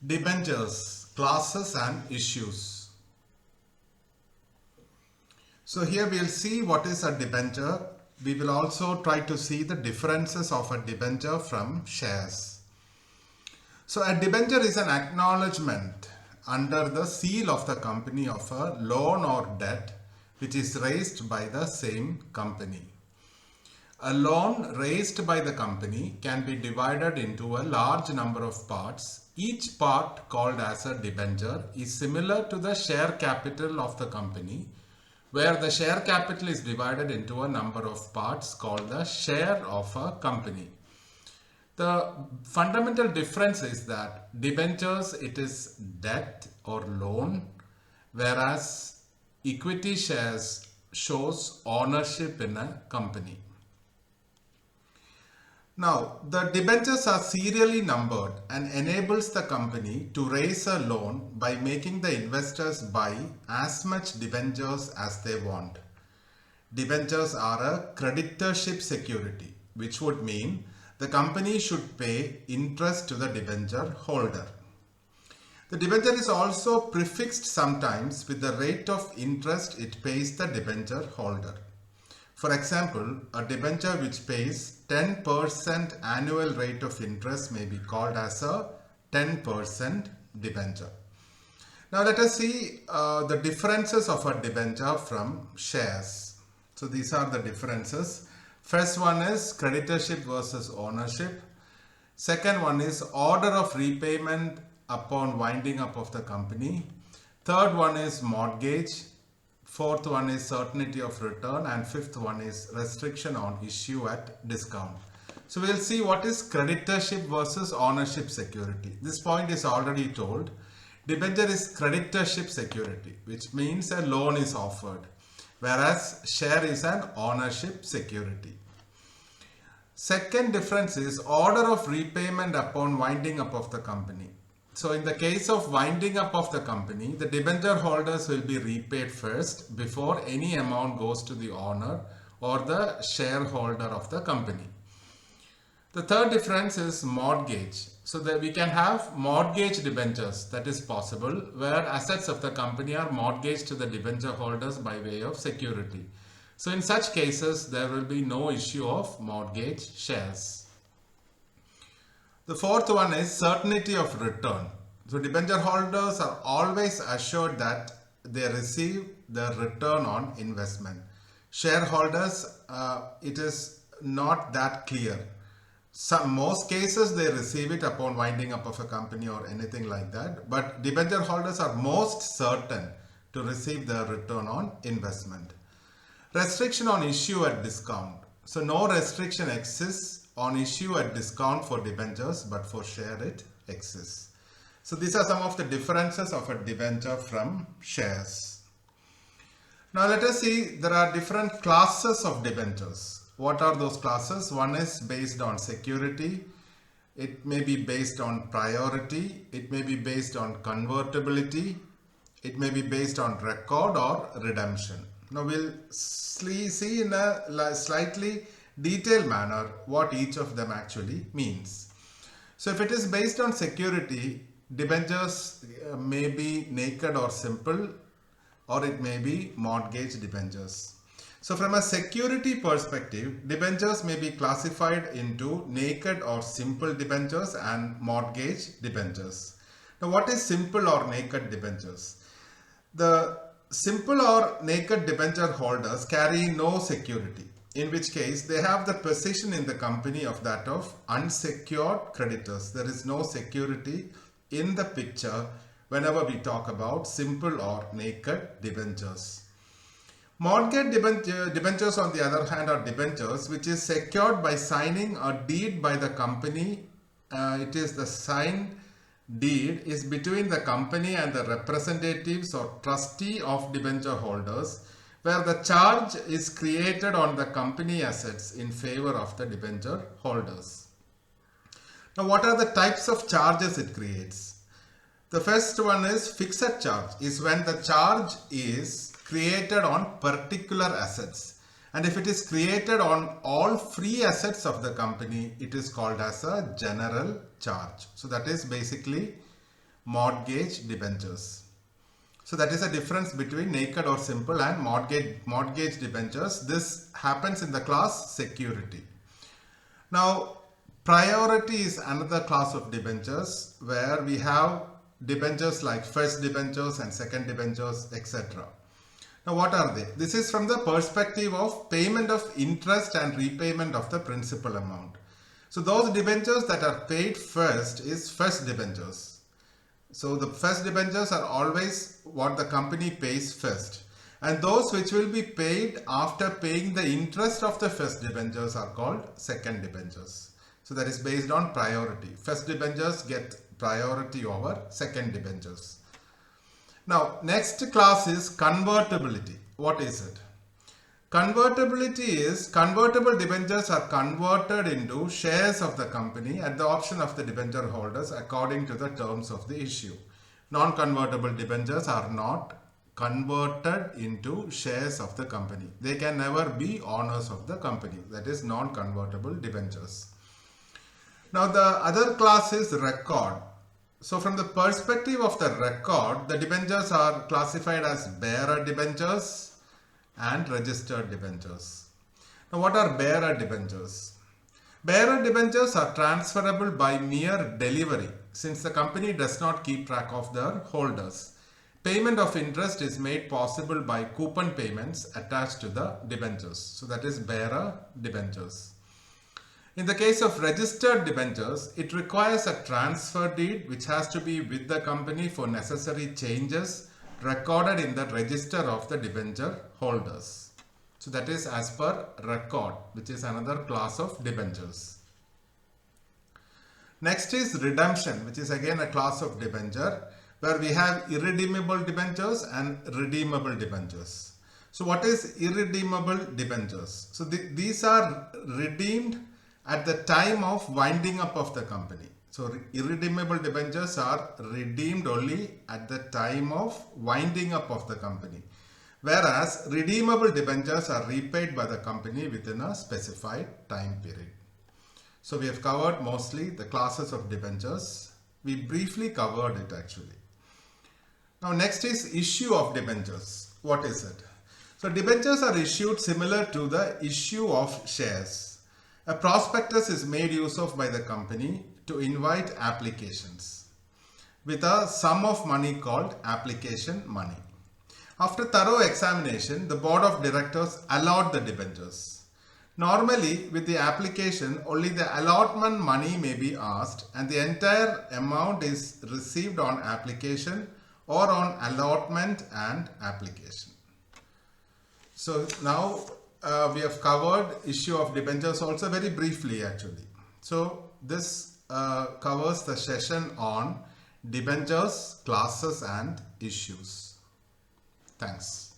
Debentures, classes and issues. So here we'll see what is a debenture. We will also try to see the differences of a debenture from shares. So a debenture is an acknowledgement under the seal of the company of a loan or debt which is raised by the same company. A loan raised by the company can be divided into a large number of parts. Each part, called as a debenture, is similar to the share capital of the company, where the share capital is divided into a number of parts called the share of a company. The fundamental difference is that debentures, it is debt or loan, whereas equity shares shows ownership in a company. Now, the debentures are serially numbered and enables the company to raise a loan by making the investors buy as much debentures as they want. Debentures are a creditorship security, which would mean the company should pay interest to the debenture holder. The debenture is also prefixed sometimes with the rate of interest it pays the debenture holder. For example, a debenture which pays 10% annual rate of interest may be called as a 10% debenture. Now let us see the differences of a debenture from shares. So these are the differences. First one is creditorship versus ownership. Second one is order of repayment upon winding up of the company. Third one is mortgage. Fourth one is certainty of return, and fifth one is restriction on issue at discount. So we'll see what is creditorship versus ownership security. This point is already told. Debenture is creditorship security, which means a loan is offered, whereas share is an ownership security. Second difference is order of repayment upon winding up of the company. So in the case of winding up of the company, the debenture holders will be repaid first before any amount goes to the owner or the shareholder of the company. The third difference is mortgage. So that we can have mortgage debentures, that is possible, where assets of the company are mortgaged to the debenture holders by way of security. So in such cases, there will be no issue of mortgage shares. The fourth one is certainty of return. So debenture holders are always assured that they receive the return on investment. Shareholders, it is not that clear. Most cases they receive it upon winding up of a company or anything like that. But debenture holders are most certain to receive the return on investment. Restriction on issue at discount. So no restriction exists on issue at discount for debentures, but for share it exists. So these are some of the differences of a debenture from shares. Now let us see, there are different classes of debentures. What are those classes? One is based on security. It may be based on priority. It may be based on convertibility. It may be based on record or redemption. Now we'll see in a slightly detailed manner what each of them actually means. So if it is based on security, debentures may be naked or simple, or it may be mortgage debentures. So from a security perspective, debentures may be classified into naked or simple debentures and mortgage debentures. Now what is simple or naked debentures? The simple or naked debenture holders carry no security, in which case they have the position in the company of that of unsecured creditors. There is no security in the picture whenever we talk about simple or naked debentures. Mortgage debentures on the other hand are debentures which is secured by signing a deed by the company. It is the signed deed is between the company and the representatives or trustee of debenture holders, where the charge is created on the company assets in favor of the debenture holders. Now what are the types of charges it creates? The first one is fixed charge, is when the charge is created on particular assets. And if it is created on all free assets of the company, it is called as a general charge. So that is basically mortgage debentures. So that is a difference between naked or simple and mortgage debentures. This happens in the class security. Now, priority is another class of debentures where we have debentures like first debentures and second debentures, etc. Now, what are they? This is from the perspective of payment of interest and repayment of the principal amount. So those debentures that are paid first is first debentures. So the first debentures are always what the company pays first. And those which will be paid after paying the interest of the first debentures are called second debentures. So that is based on priority. First debentures get priority over second debentures. Now, next class is convertibility. What is it? Convertibility is convertible debentures are converted into shares of the company at the option of the debenture holders according to the terms of the issue. Non-convertible debentures are not converted into shares of the company. They can never be owners of the company. That is non-convertible debentures. Now, the other class is record. So from the perspective of the record, the debentures are classified as bearer debentures and registered debentures. Now, what are bearer debentures? Bearer debentures are transferable by mere delivery since the company does not keep track of their holders. Payment of interest is made possible by coupon payments attached to the debentures. So that is bearer debentures. In the case of registered debentures, it requires a transfer deed which has to be with the company for necessary changes recorded in the register of the debenture holders. So that is as per record, which is another class of debentures. Next is redemption, which is again a class of debenture where we have irredeemable debentures and redeemable debentures. So what is irredeemable debentures? So these are redeemed at the time of winding up of the company. So irredeemable debentures are redeemed only at the time of winding up of the company. Whereas redeemable debentures are repaid by the company within a specified time period. So we have covered mostly the classes of debentures. We briefly covered it actually. Now next is issue of debentures. What is it? So debentures are issued similar to the issue of shares. A prospectus is made use of by the company to invite applications with a sum of money called application money. After thorough examination, the board of directors allot the debentures. Normally, with the application, only the allotment money may be asked and the entire amount is received on application or on allotment and application. So now we have covered issue of debentures also very briefly actually. So this covers the session on debentures, classes and issues. Thanks.